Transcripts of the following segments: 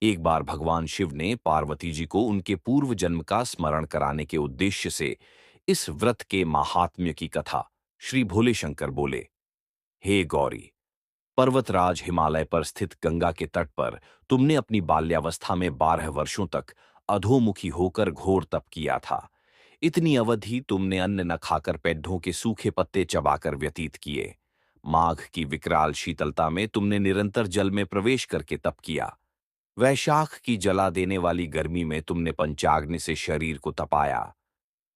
एक बार भगवान शिव ने पार्वती जी को उनके पूर्व जन्म का स्मरण कराने के उद्देश्य से इस व्रत के माहात्म्य की कथा श्री भोले शंकर बोले। हे गौरी, पर्वतराज हिमालय पर स्थित गंगा के तट पर तुमने अपनी बाल्यावस्था में 12 वर्षों तक अधोमुखी होकर घोर तप किया था। इतनी अवधि तुमने अन्न न खाकर पेड्ढों के सूखे पत्ते चबाकर व्यतीत किए। माघ की विकराल शीतलता में तुमने निरंतर जल में प्रवेश करके तप किया। वैशाख की जला देने वाली गर्मी में तुमने पंचाग्नि से शरीर को तपाया।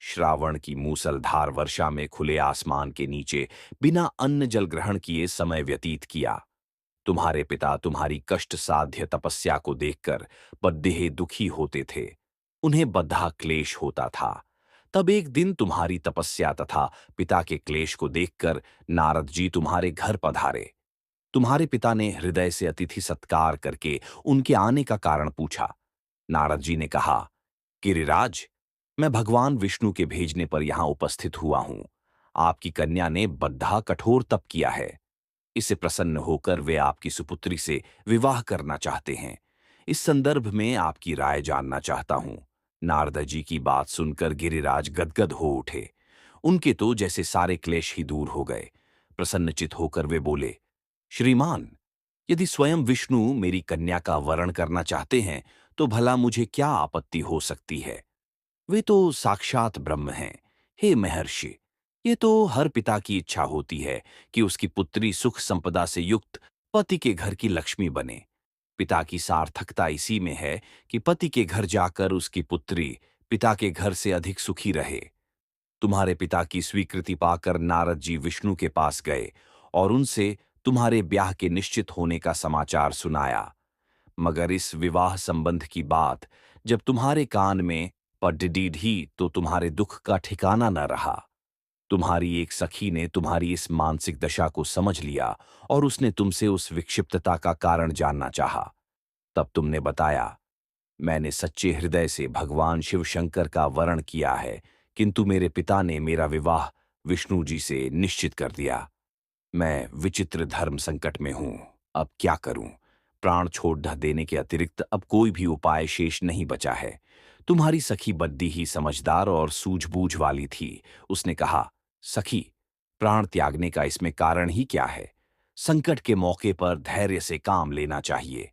श्रावण की मूसलधार वर्षा में खुले आसमान के नीचे बिना अन्न जल ग्रहण किए समय व्यतीत किया। तुम्हारे पिता तुम्हारी कष्ट साध्य तपस्या को देखकर बद्देह दुखी होते थे। उन्हें बद्धा क्लेश होता था। तब एक दिन तुम्हारी तपस्या तथा पिता के क्लेश को देखकर नारद जी तुम्हारे घर पधारे। तुम्हारे पिता ने हृदय से अतिथि सत्कार करके उनके आने का कारण पूछा। नारद जी ने कहा, गिरिराज, मैं भगवान विष्णु के भेजने पर यहां उपस्थित हुआ हूं। आपकी कन्या ने बद्धा कठोर तप किया है। इससे प्रसन्न होकर वे आपकी सुपुत्री से विवाह करना चाहते हैं। इस संदर्भ में आपकी राय जानना चाहता हूं। नारद जी की बात सुनकर गिरिराज गदगद हो उठे। उनके तो जैसे सारे क्लेश ही दूर हो गए। प्रसन्नचित होकर वे बोले, श्रीमान, यदि स्वयं विष्णु मेरी कन्या का वरण करना चाहते हैं तो भला मुझे क्या आपत्ति हो सकती है। वे तो साक्षात ब्रह्म हैं। हे महर्षि, ये तो हर पिता की इच्छा होती है कि उसकी पुत्री सुख संपदा से युक्त पति के घर की लक्ष्मी बने। पिता की सार्थकता इसी में है कि पति के घर जाकर उसकी पुत्री पिता के घर से अधिक सुखी रहे। तुम्हारे पिता की स्वीकृति पाकर नारद जी विष्णु के पास गए और उनसे तुम्हारे ब्याह के निश्चित होने का समाचार सुनाया। मगर इस विवाह संबंध की बात जब तुम्हारे कान में पडडीढी तो तुम्हारे दुख का ठिकाना न रहा। तुम्हारी एक सखी ने तुम्हारी इस मानसिक दशा को समझ लिया और उसने तुमसे उस विक्षिप्तता का कारण जानना चाहा। तब तुमने बताया, मैंने सच्चे हृदय से भगवान शिव शंकर का वरण किया है, किंतु मेरे पिता ने मेरा विवाह विष्णु जी से निश्चित कर दिया। मैं विचित्र धर्म संकट में हूं। अब क्या करूं? प्राण छोड़ ढह देने के अतिरिक्त अब कोई भी उपाय शेष नहीं बचा है। तुम्हारी सखी बद्दी ही समझदार और सूझबूझ वाली थी। उसने कहा, सखी, प्राण त्यागने का इसमें कारण ही क्या है? संकट के मौके पर धैर्य से काम लेना चाहिए।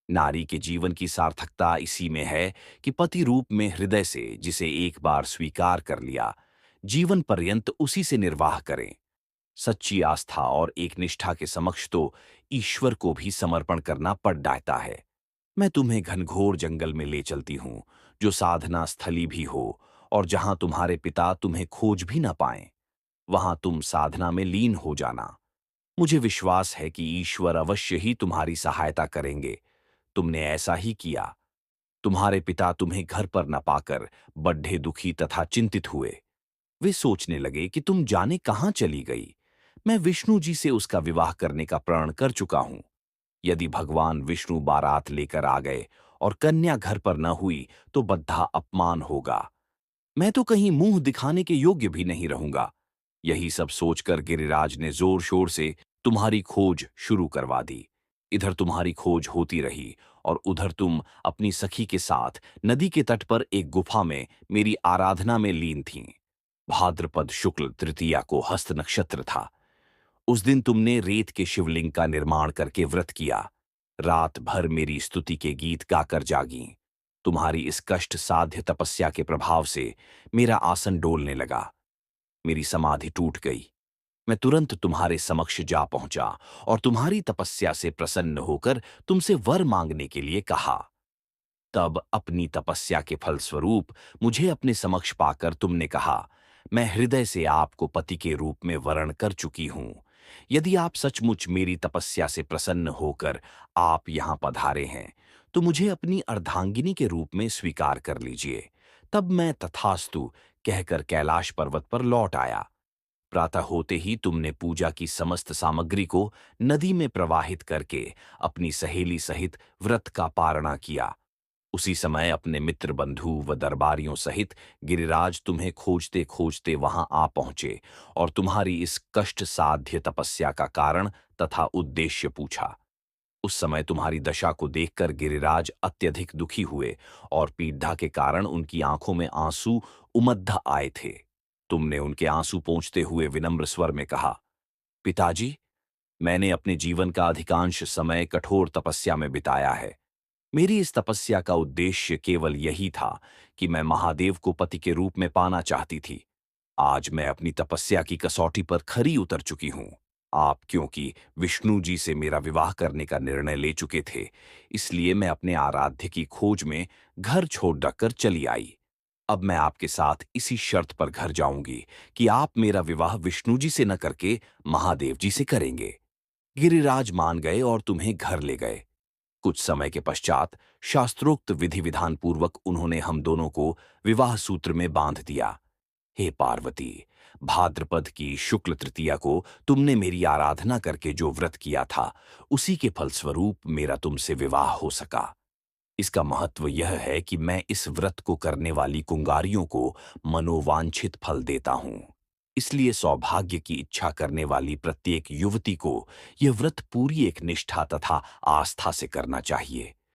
नारी के जीवन की सार्थकता इसी में है कि पति रूप में हृदय से जिसे एक बार स्वीकार कर लिया, जीवन पर्यंत उसी से निर्वाह करें। सच्ची आस्था और एक निष्ठा के समक्ष तो ईश्वर को भी समर्पण करना पड़ जाता है। मैं तुम्हें घनघोर जंगल में ले चलती हूं, जो साधना स्थली भी हो, और जहां तुम्हारे पिता तुम्हें खोज भी ना पाएं, वहां तुम साधना में लीन हो जाना। मुझे विश्वास है कि ईश्वर अवश्य ही तुम्हारी सहायता करेंगे। तुमने ऐसा ही किया। तुम्हारे पिता तुम्हें घर पर न पाकर बड्ढे दुखी तथा चिंतित हुए। वे सोचने लगे कि तुम जाने कहां चली गई। मैं विष्णु जी से उसका विवाह करने का प्रण कर चुका हूं। यदि भगवान विष्णु बारात लेकर आ गए और कन्या घर पर न हुई तो बद्धा अपमान होगा। मैं तो कहीं मुंह दिखाने के योग्य भी नहीं रहूंगा। यही सब सोचकर गिरिराज ने जोर शोर से तुम्हारी खोज शुरू करवा दी। इधर तुम्हारी खोज होती रही और उधर तुम अपनी सखी के साथ नदी के तट पर एक गुफा में मेरी आराधना में लीन थीं। भाद्रपद शुक्ल तृतीया को हस्त नक्षत्र था। उस दिन तुमने रेत के शिवलिंग का निर्माण करके व्रत किया। रात भर मेरी स्तुति के गीत गाकर जागी। तुम्हारी इस कष्ट साध्य तपस्या के प्रभाव से मेरा आसन डोलने लगा। मेरी समाधि टूट गई। मैं तुरंत तुम्हारे समक्ष जा पहुंचा और तुम्हारी तपस्या से प्रसन्न होकर तुमसे वर मांगने के लिए कहा। तब अपनी तपस्या के फलस्वरूप मुझे अपने समक्ष पाकर तुमने कहा, मैं हृदय से आपको पति के रूप में वरण कर चुकी हूं। यदि आप सचमुच मेरी तपस्या से प्रसन्न होकर आप यहां पधारे हैं तो मुझे अपनी अर्धांगिनी के रूप में स्वीकार कर लीजिए। तब मैं तथास्तु कहकर कैलाश पर्वत पर लौट आया। प्रातः होते ही तुमने पूजा की समस्त सामग्री को नदी में प्रवाहित करके अपनी सहेली सहित व्रत का पारणा किया। उसी समय अपने मित्र बंधु व दरबारियों सहित गिरिराज तुम्हें खोजते खोजते वहां आ पहुंचे और तुम्हारी इस कष्ट साध्य तपस्या का कारण तथा उद्देश्य पूछा। उस समय तुम्हारी दशा को देखकर गिरिराज अत्यधिक दुखी हुए और पीड़ा के कारण उनकी आंखों में आंसू उमद्दा आए थे। तुमने उनके आंसू पोंछते हुए विनम्र स्वर में कहा, पिताजी, मैंने अपने जीवन का अधिकांश समय कठोर तपस्या में बिताया है। मेरी इस तपस्या का उद्देश्य केवल यही था कि मैं महादेव को पति के रूप में पाना चाहती थी। आज मैं अपनी तपस्या की कसौटी पर खरी उतर चुकी हूं। आप क्योंकि विष्णु जी से मेरा विवाह करने का निर्णय ले चुके थे, इसलिए मैं अपने आराध्य की खोज में घर छोड़ कर चली आई। अब मैं आपके साथ इसी शर्त पर घर जाऊंगी कि आप मेरा विवाह विष्णु जी से न करके महादेव जी से करेंगे। गिरिराज मान गए और तुम्हें घर ले गए। कुछ समय के पश्चात शास्त्रोक्त विधि विधान पूर्वक उन्होंने हम दोनों को विवाह सूत्र में बांध दिया। हे पार्वती, भाद्रपद की शुक्ल तृतीया को तुमने मेरी आराधना करके जो व्रत किया था, उसी के फलस्वरूप मेरा तुमसे विवाह हो सका। इसका महत्व यह है कि मैं इस व्रत को करने वाली कुंगारियों को मनोवांछित फल देता हूं। इसलिए सौभाग्य की इच्छा करने वाली प्रत्येक युवती को यह व्रत पूरी एक निष्ठा तथा आस्था से करना चाहिए।